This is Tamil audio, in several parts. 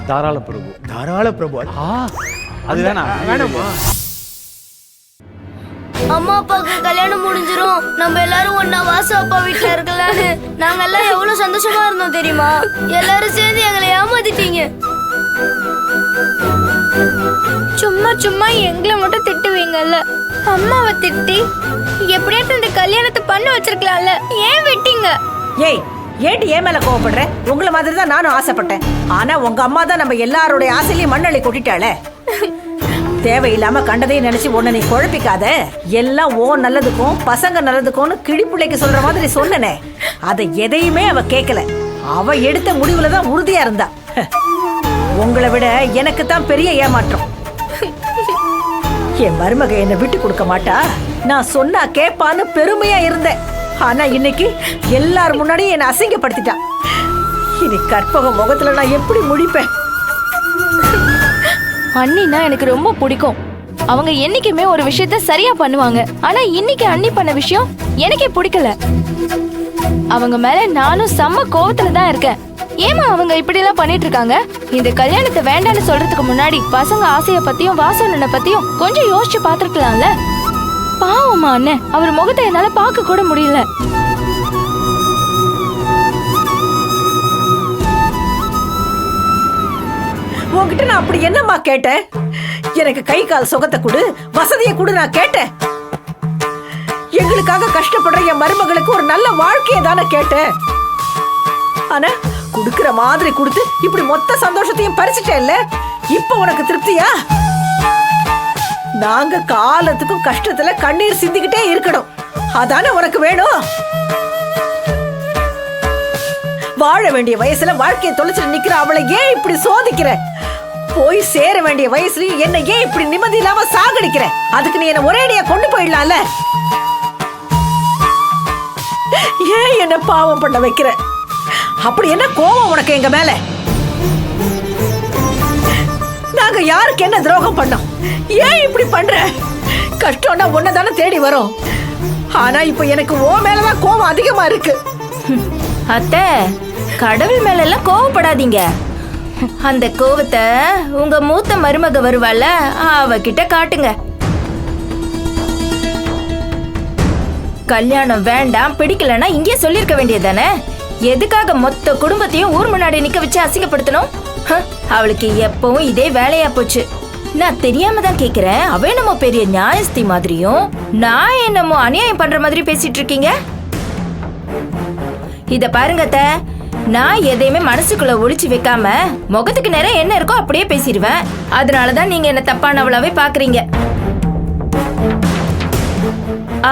தாராள பிரபு அதுதானா? வேணாமா? அம்மா அப்பாவுக்கு கல்யாணம் முடிஞ்சிரும், நம்ம எல்லாரும் ஒன்னா வாசு அப்பா வீட்டுல இருக்கலாம்னு நாங்க எல்லாம் எவ்வளவு சந்தோஷமா இருந்தோம் தெரியுமா? எல்லாரும் சேர்ந்து எங்களை ஏமாத்திட்டீங்க. சும்மா சும்மா எங்களை மட்டும் திட்டுவீங்கல்ல, அம்மாவை திட்டி எப்படியாட்டும் இந்த கல்யாணத்தை பண்ண வச்சிருக்கலாம்ல, ஏன் விட்டீங்க? ஏய், ஏண்டி ஏன் மேல கோவப்படுற? உங்களை மாதிரி தான் நானும் ஆசைப்பட்டேன். ஆனா உங்க அம்மா தான் நம்ம எல்லாரோட ஆசையிலையும் மண்ணள்ளி கொட்டிட்டாளே. தேவையில்லாம கண்டதையும் நினைச்சு உன்னை நீ குழப்பிக்காத. எல்லாம் ஓ நல்லதுக்கும் பசங்க நல்லதுக்கும்னு கிழிப்புள்ளைக்கு சொல்ற மாதிரி சொன்னனே, அதை எதையுமே அவ கேட்கல. அவ எடுத்த முடிவுல தான் உறுதியா இருந்தா. உங்களை விட எனக்கு தான் பெரிய ஏமாற்றம். என் மருமக என்னை விட்டு கொடுக்க மாட்டா, நான் சொன்னா கேப்பான்னு பெருமையா இருந்தேன். ஆனா இன்னைக்கு எல்லாரும் முன்னாடியும் என்னை அசிங்கப்படுத்திட்டான். இனி கற்பக முகத்துல நான் எப்படி முடிப்பேன்? அண்ணினா எனக்கு ரொம்ப பிடிக்கும். அவங்க என்னைக்குமே ஒரு விஷயத்த சரியா பண்ணுவாங்க. ஆனா இன்னைக்கு அண்ணி பண்ண விஷயம் எனக்கே பிடிக்கல. அவங்க மேல நானும் செம்ம கோவத்துல தான் இருக்கேன். ஏமா அவங்க இப்படி எல்லாம் பண்ணிட்டு இருக்காங்க? இந்த கல்யாணத்தை வேண்டான்னு சொல்றதுக்கு முன்னாடி பசங்க ஆசைய பத்தியும் வாசனை பத்தியும் கொஞ்சம் யோசிச்சு பாத்துருக்கலாம்ல. பாவமா அண்ணன், அவர் முகத்தை என்னால பார்க்க கூட முடியல. உன்கிட்ட நான் அப்படி என்னம்மா கேட்டேன்? எனக்கு கை கால் சுகத்தை கொடு, வசதியை கொடு நான் கேட்டேன். எங்களுக்காக கஷ்டப்படுற என் மருமகளுக்கு ஒரு நல்ல வாழ்க்கையை தானே கேட்டேன். ஆனா குடுக்கிற மாதிரி கொடுத்து இப்படி மொத்த சந்தோஷத்தையும் பறிச்சுட்டேன்ல. இப்ப உனக்கு திருப்தியா? நாங்க காலத்துக்கும் கஷ்டத்துல கண்ணீர் சிந்திக்கிட்டே இருக்கணும், அதானே உனக்கு வேணும்? வாழ வேண்டிய வயசுல வாழ்க்கையை தொலைச்சிட்டு நிக்கிற அவளை ஏன் இப்படி சோதிக்கிற? போய் சேர வேண்டிய வயசுல என்ன ஏன் இப்படி நிம்மதி இல்லாம சாகடிக்கிற? அதுக்கு நீ என்ன ஒரேடியா கொண்டு போயிடலாம்ல. ஏன் என்ன பாவம் பண்ண வைக்கிற? அப்படி என்ன கோபம் உனக்கு எங்க மேல? நாங்க யாருக்கு என்ன துரோகம் பண்ணோம்? ஏன் இப்படி பண்ற? கஷ்டம்னா ஒன்னதானே தேடி வரும். ஆனா இப்ப எனக்கு ஓ மேலதான் கோபம் அதிகமா இருக்கு. அத்தை, கடவுள் மேல எல்லாம் கோவப்படாதீங்க. அந்த கோவத்தை உங்க மூத்த மருமக வருவாள, அவகிட்ட காட்டுங்க. கல்யாணம் வேண்டாம் பிடிக்கலன்னா இங்கே சொல்லிருக்க வேண்டியதானே. எதுக்காக மொத்த குடும்பத்தையும் ஊர் முன்னாடி நிக்க வச்சு அசிங்கப்படுத்தணும்? அவளுக்கு எப்பவும் இதே வேலையா போச்சு. நான் தெரியாம தான் கேக்குறேன். அவ என்னமோ பெரிய நியாயஸ்தி மாதிரியும் நான் என்னமோ அநியாயம் பண்ற மாதிரி பேசிட்டு இருக்கீங்க. இத பாருங்க அத்தை, நான் எதையுமே மனசுக்குள்ள ஒளிச்சு வைக்காம முகத்துக்கு நேரம் என்ன இருக்கோ அப்படியே பேசிடுவேன். அதனாலதான் நீங்க என்ன தப்பானவளாவே பாக்குறீங்க.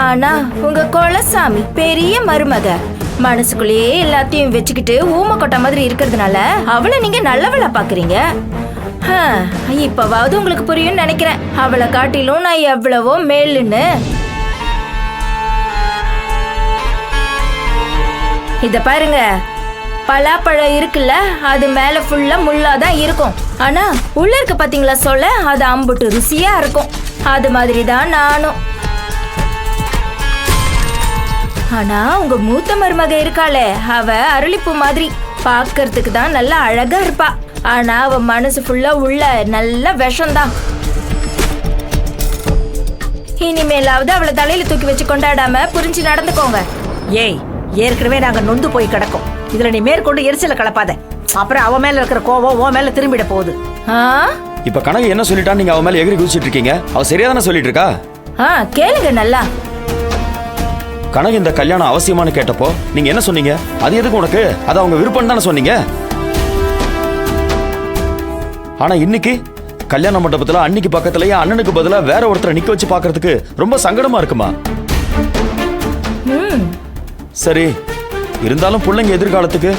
ஆனா உங்க குலசாமி பெரிய மருமக மனசுக்குள்ளேயே எல்லாத்தையும் வச்சுக்கிட்டு ஊம கொட்ட மாதிரி இருக்கிறதுனால அவளை நீங்க நல்லவளா பாக்குறீங்க. இப்பவாவது உங்களுக்கு புரியும் நினைக்கிறேன். அவளை காட்டிலும் நான் எவ்வளவோ மேலுன்னு. இத பாருங்க, பலாப்பழம் இருக்குல்ல, அது மேல ஃபுல்லா முள்ளாதான் இருக்கும். ஆனா உள்ள இருக்க பாத்தீங்களா சொல்ல, அது அம்புட்டு ருசியா இருக்கும். அது மாதிரிதான் நானும். ஆனா உங்க மூத்த மருமக இருக்காளே, அவ அரளிப்பூ மாதிரி பாக்கிறதுக்கு தான் நல்லா அழகா இருப்பா. ஆனா அவ மனசு ஃபுல்லா உள்ள நல்ல விஷம்தான். இனிமேலாவது அவளை தலையில தூக்கி வச்சு கொண்டாடாம புரிஞ்சு நடந்துக்கோங்க. ஏய், ஏற்கனவே நாங்க நொந்து போய் கிடக்கும். இதுல நீ மேற்கொண்டு எரிச்சல கலப்பாத. அப்புறம் அவ மேல இருக்கிற கோவம் உன் மேல திரும்பிட போகுது. இப்ப கனகு என்ன சொல்லிட்டா நீங்க அவ மேல எகிரி குதிச்சிட்டு இருக்கீங்க? அவ சரியா தானே சொல்லிட்டு இருக்கா? கேளுங்க நல்லா. கனகு இந்த கல்யாணம் அவசியமானு கேட்டப்போ நீங்க என்ன சொன்னீங்க? அது எதுக்கு உனக்கு? அது அவங்க விருப்பம் தானே சொன்னீங்க. ஆனா இன்னைக்கு கல்யாண மண்டபத்துல அன்னைக்கு பக்கத்துலயே அண்ணனுக்கு பதிலா வேற ஒருத்தரை நிக்க வச்சு பாக்குறதுக்கு ரொம்ப சங்கடமா இருக்குமா? சரி, இருந்தாலும் பிள்ளைங்க எதிர்காலத்துக்கு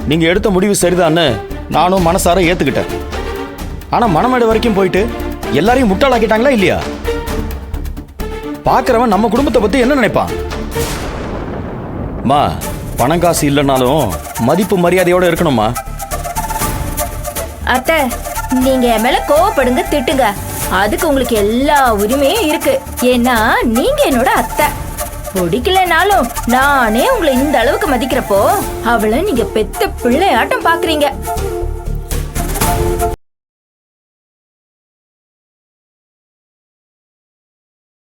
நீங்க எடுத்த முடிவு சரிதான்னு நானும் மனசார ஏத்துக்கிட்டேன். ஆனா மனமேடை வரைக்கும் போயிட்டு எல்லாரையும் முட்டாளாக்கிட்டாங்களா இல்லையா? பாக்குறவன் நம்ம குடும்பத்தை பத்தி என்ன நினைப்பான்? மா, பணம் காசு இல்லைனாலும் மதிப்பு மரியாதையோட இருக்கணுமா? அத்தை, நீங்க என் மேல கோவப்படுங்க, திட்டுங்க. அதுக்கு உங்களுக்கு எல்லா உரிமையும் இருக்கு. ஏன்னா நீங்க என்னோட அத்தை. பிடிக்கலனாலும் நானே உங்களை இந்த அளவுக்கு மதிக்கிறப்போ அவளை நீங்க பெத்த பிள்ளையாட்டம் பாக்குறீங்க.